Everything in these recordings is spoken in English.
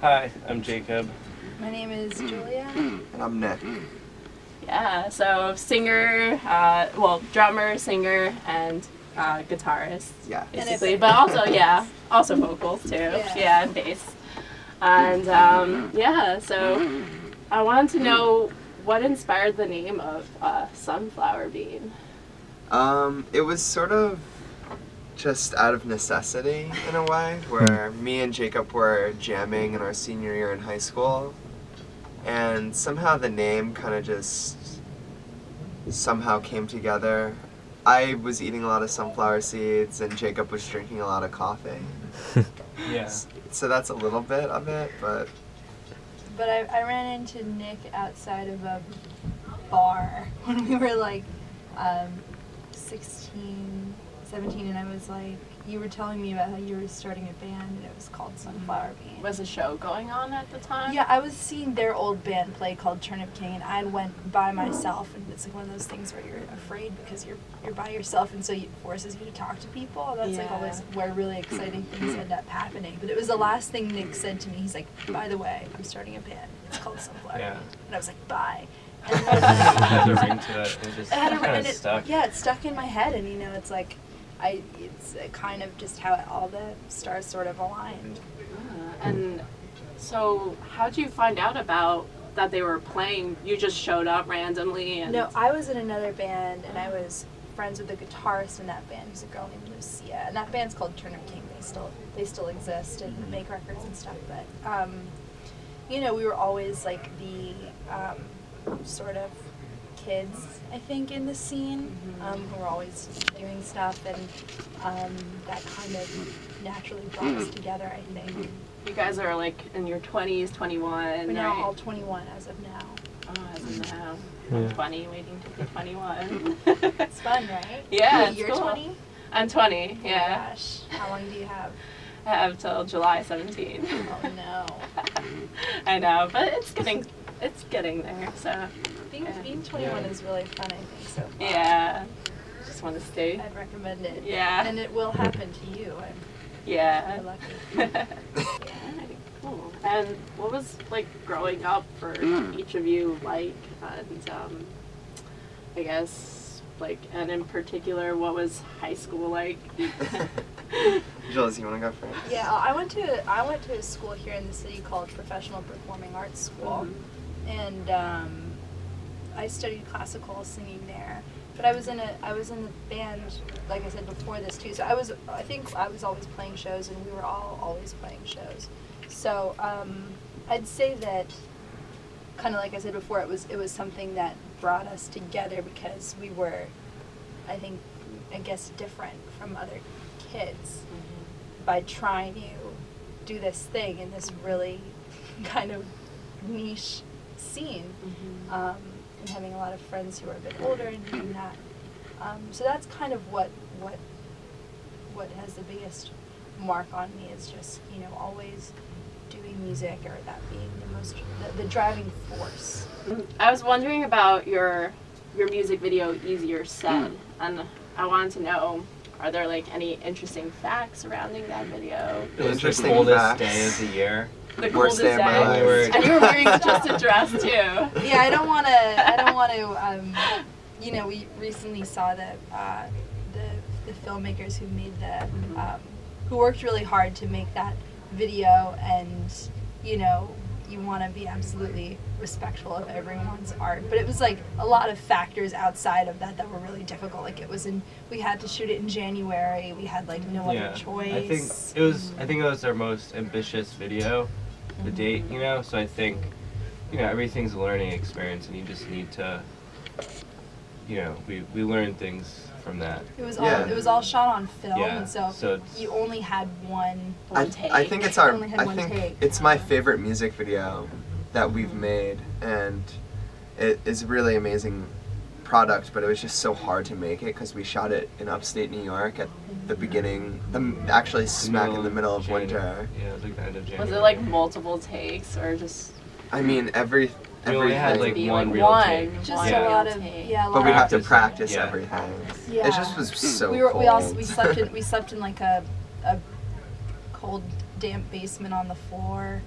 Hi, I'm Jacob. My name is Julia. And I'm Nick. Yeah, so singer, drummer, singer, and guitarist. Yeah. Basically, but also, also vocals too. Yeah, and bass. And so I wanted to know what inspired the name of Sunflower Bean. It was sort of just out of necessity in a way, where me and Jacob were jamming in our senior year in high school, and somehow the name kind of just somehow came together. I was eating a lot of sunflower seeds and Jacob was drinking a lot of coffee. Yeah. So that's a little bit of it, but I ran into Nick outside of a bar when we were like 16, 17, and I was like, you were telling me about how you were starting a band and it was called Sunflower Bean. Was a show going on at the time? Yeah, I was seeing their old band play called Turnip King, and I went by myself, and it's like one of those things where you're afraid because you're by yourself, and so it forces you to talk to people. That's like always where really exciting things end up happening. But it was the last thing Nick said to me. He's like, by the way, I'm starting a band. It's called Sunflower Bean. And I was like, bye. And it had a ring to it. It just kind of stuck. Yeah, it stuck in my head, and it's like, it's kind of just how all the stars sort of aligned. And so how'd you find out about that they were playing? You just showed up randomly? And No, I was in another band, and I was friends with the guitarist in that band, who's a girl named Lucia, and that band's called Turnip King. They still exist and make records and stuff, but we were always like the sort of kids, I think, in the scene, who were always doing stuff, and that kind of naturally brought us together, I think. You guys are like in your 20s, 21, We're now all 21 as of now. Oh, as of now. I'm 20, waiting to be 21. It's fun, right? Yeah, You're cool. 20? I'm 20, yeah. Oh my gosh. How long do you have? I have till July 17. Oh no. I know, but it's getting there, so. Being 21 is really fun, I think, so far. Yeah. Just want to stay. I'd recommend it. Yeah. And it will happen to you. Yeah. You're lucky. Cool. And what was like growing up for each of you like? And I guess and in particular, what was high school like? Jules, you want to go first? Yeah, I went to a school here in the city called Professional Performing Arts School, and I studied classical singing there. But I was in the band, like I said before this too. So I think I was always playing shows, and we were all always playing shows. So I'd say that, kind of like I said before, it was something that brought us together because we were, I guess, different from other kids by trying to do this thing in this really kind of niche scene. And having a lot of friends who are a bit older and doing that. So that's kind of what has the biggest mark on me, is just, always doing music, or that being the driving force. I was wondering about your music video, Easier Said, and I wanted to know, are there any interesting facts surrounding that video? It was the coldest day of the year. The coldest day. And you were wearing just a dress too. Yeah, I don't want to. We recently saw the filmmakers who made who worked really hard to make that video, and you want to be absolutely respectful of everyone's art, but it was a lot of factors outside of that were really difficult. We had to shoot it in January. We had no other choice. I think it was our most ambitious video to date, so I think everything's a learning experience, and you just need to we learned things from that. It was all shot on film, and so you only had one take. I think it's my favorite music video that we've made, and it is a really amazing product, but it was just so hard to make it because we shot it in upstate New York at the beginning, actually smack in the middle of winter. Yeah, it was the end of January. Was it multiple takes, or just? I mean, everything. We only had one real take. Just a lot of but we have to practice everything. Yeah. It just was so cold. We slept in a cold, damp basement on the floor.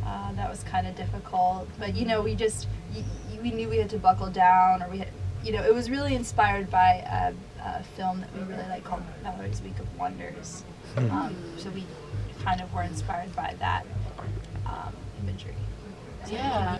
That was kind of difficult, but you know, we knew we had to buckle down, or it was really inspired by a film that we really like called Mehraj's Week of Wonders. So we kind of were inspired by that imagery. Yeah.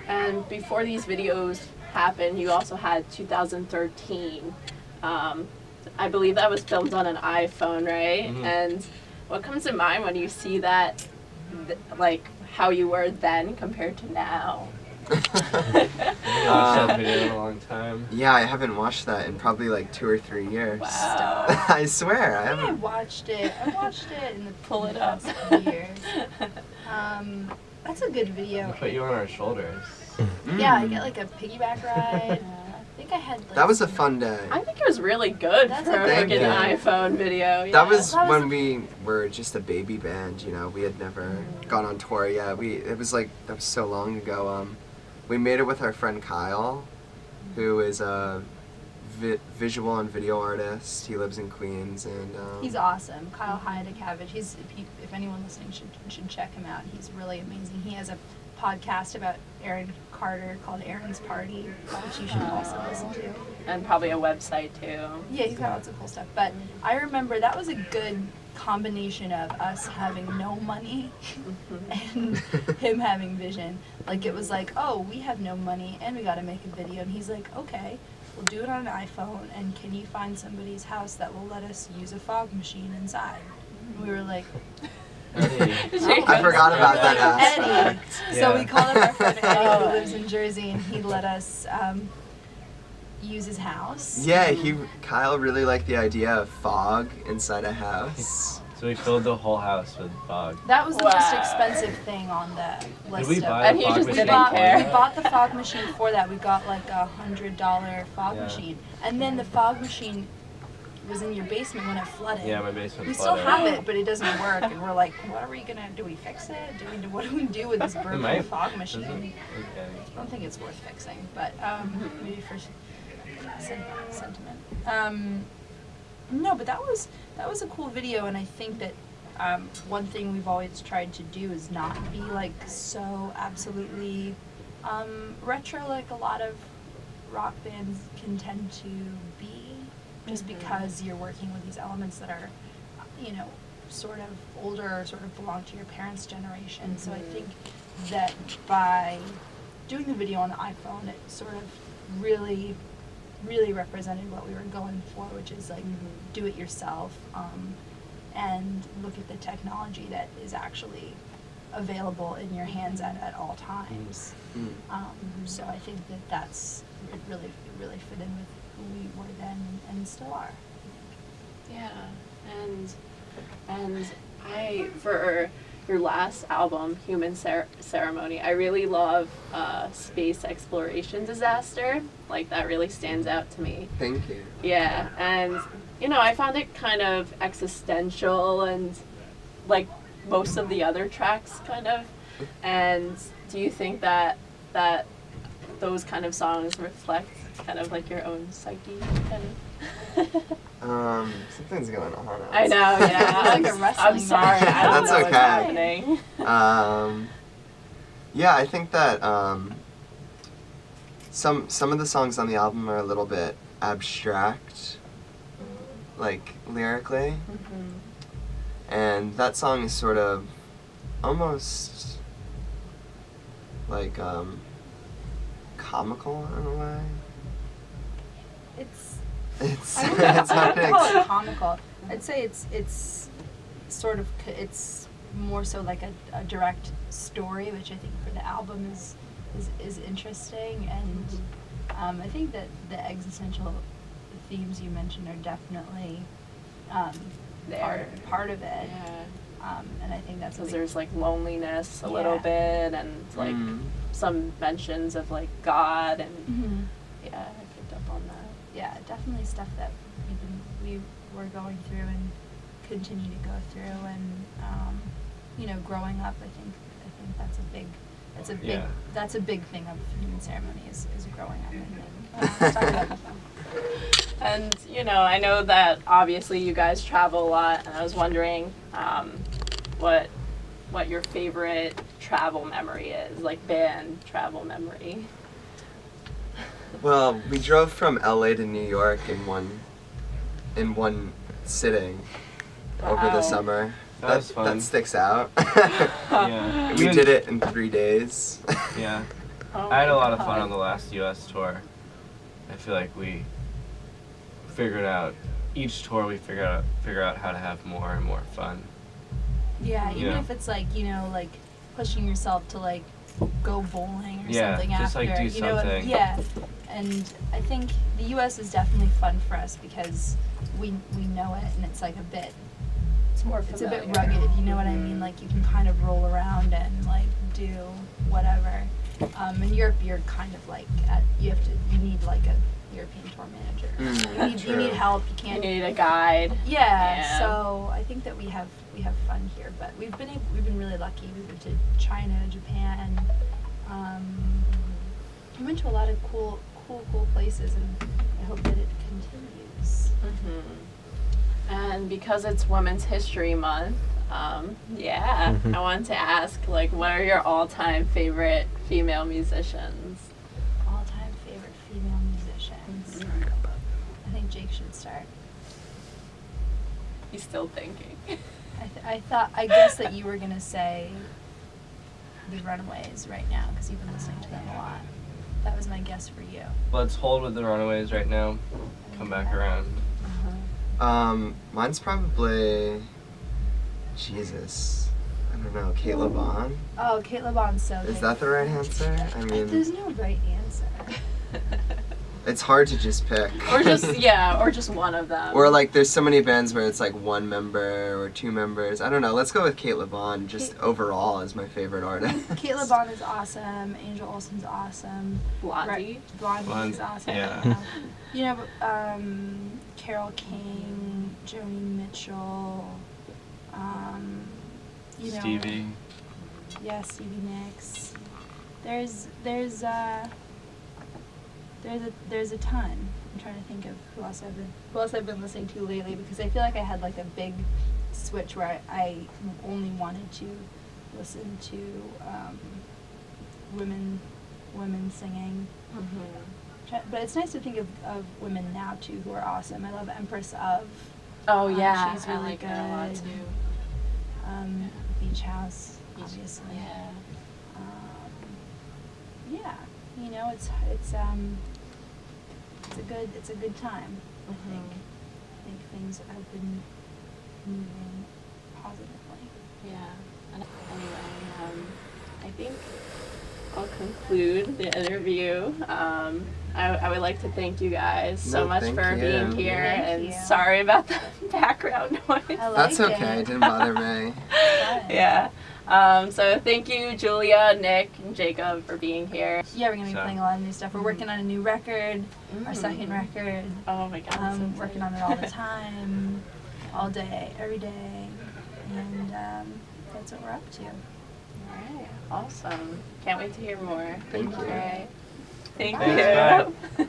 And before these videos happened, you also had 2013. I believe that was filmed on an iPhone, right? Mm-hmm. And what comes to mind when you see that, like how you were then compared to now? I haven't watched that video in a long time. Yeah, I haven't watched that in probably like 2 or 3 years. Wow. I swear, I I haven't. watched it in the Pull it up. past couple years. That's a good video. We put you on our shoulders. Yeah, I get like a piggyback ride. I think I had like, That was a fun day. I think it was really good That's for a a good freaking video. iPhone video. Yeah. That was That was when we were just a baby band, you know. We had never gone on tour yet. That was so long ago. We made it with our friend Kyle, who is a visual and video artist. He lives in Queens, and He's awesome. Kyle Hyde-Cabbage. If anyone listening should check him out. He's really amazing. He has a podcast about Aaron Carter called Aaron's Party, which you should also listen to. And probably a website too. Yeah, he's got lots of cool stuff. But I remember that was a good combination of us having no money and him having vision. Like, it was like, oh, we have no money and we got to make a video. And he's like, okay, we'll do it on an iPhone, and can you find somebody's house that will let us use a fog machine inside? And we were like, I forgot about that aspect. Eddie. So we called up our friend Eddie, who Oh. lives in Jersey, and he let us use his house. Yeah, Kyle really liked the idea of fog inside a house. So we filled the whole house with fog. That was the most Wow. expensive thing on the list. Did we of buy And a he fog just machine? didn't care. We bought the fog machine for that. We got like $100 fog Yeah. machine, and then the fog machine was in your basement when it flooded. Yeah, my basement We still flooded. have it, but it doesn't work, and we're like, what are we gonna do? We fix it? What do we do with this broken might. fog machine? Okay. I don't think it's worth fixing, but maybe for sentiment. No, but that was a cool video, and I think that one thing we've always tried to do is not be like so absolutely retro like a lot of rock bands can tend to be, just because you're working with these elements that are, you know, sort of older, sort of belong to your parents' generation. So I think that by doing the video on the iPhone, it sort of really represented what we were going for, which is like do it yourself, and look at the technology that is actually available in your hands at all times. So I think it really fit in with who we were then and still are. Yeah, and for your last album, Human Ceremony, I really love Space Exploration Disaster. Like, that really stands out to me. Thank you. Yeah, and you know, I found it kind of existential, and like most of the other tracks, kind of. And do you think that those kind of songs reflect kind of like your own psyche, kind of? Something's going on. I know, yeah. Like a wrestling I'm sorry. match. I don't That's know what's okay. happening. Yeah, I think that some of the songs on the album are a little bit abstract, like lyrically, and that song is sort of almost like comical in a way. It's I it's hard wouldn't to call it comical. I'd say it's sort of it's more so like a direct story, which I think for the album is interesting, and I think that the existential themes you mentioned are definitely part of it. Yeah. And I think that's Because a big, there's like loneliness a Yeah. little bit, and like some mentions of like God, and yeah, I picked up on that. yeah, definitely stuff that we were going through and continue to go through, and you know, growing up. I think Yeah. that's a big thing of Human Ceremony is growing up. Let's talk about that. And you know, I know that obviously you guys travel a lot, and I was wondering what your favorite travel memory is, like band travel memory. Well, we drove from LA to New York in one sitting over the Wow. summer. That was fun. That sticks out. Yeah. We did it in 3 days. Yeah. Oh I had a my lot of fun God. on the last U.S. tour. I feel like we figured out, each tour we figure out how to have more and more fun. Yeah, even Yeah. if it's like, you know, like pushing yourself to like go bowling or Yeah, something just, after. like, do you know, something. yeah. And I think the US is definitely fun for us because we know it and it's like a bit more it's a bit familiar. rugged, you know what I mean? Like you can kind of roll around and like do whatever. In Europe you're kind of like you need like a European tour manager. You need help. You You can't need a guide. Yeah, Yeah. so I think that we have fun here, but we've been really lucky. We've been to China, Japan. We went to a lot of cool places, and I hope that it continues. And because it's Women's History Month, I wanted to ask, like, what are your all-time favorite female musicians? All-time favorite female musicians. I think Jake should start. He's still thinking. I guess that you were gonna say the Runaways right now because you've been listening to them a lot. That was my guess for you. Let's hold with the Runaways right now. Come back around. Mine's probably, Jesus, I don't know, Kate LeBon. Oh, Kate LeBon's so good. Is that the right answer? I mean, There's no right answer. it's hard to just pick. Or just one of them. Or like there's so many bands where it's like one member or 2 members. I don't know. Let's go with Kate LeBon just overall as my favorite artist. Kate LeBon is awesome. Angel Olsen's awesome. Blondie. Blondie is awesome. Yeah. You know, Carole King, Joni Mitchell. You know, Stevie. Yeah, Stevie Nicks. There's a ton. I'm trying to think of who else I've been listening to lately because I feel like I had like a big switch where I only wanted to listen to women singing. But it's nice to think of women now too who are awesome. I love Empress of. Oh yeah, she's I really like her a lot good. too. Beach House, obviously. Yeah. Yeah, you know, it's a good time. I think things have been moving positively. Yeah. Anyway, I think I'll conclude the interview. I would like to thank you guys so much thank for you. being here, Thank and you. sorry about the background noise. I like That's it. okay. It didn't bother me. Yeah. So thank you, Julia, Nick, and Jacob, for being here. Yeah, we're gonna be So- playing a lot of new stuff. We're working on a new record, our second record. Oh my God. I'm so Working excited. on it all the time, all day, every day, and that's what we're up to. All right. Awesome. Can't wait to hear more. Thank you. All right. Thank Thanks, you.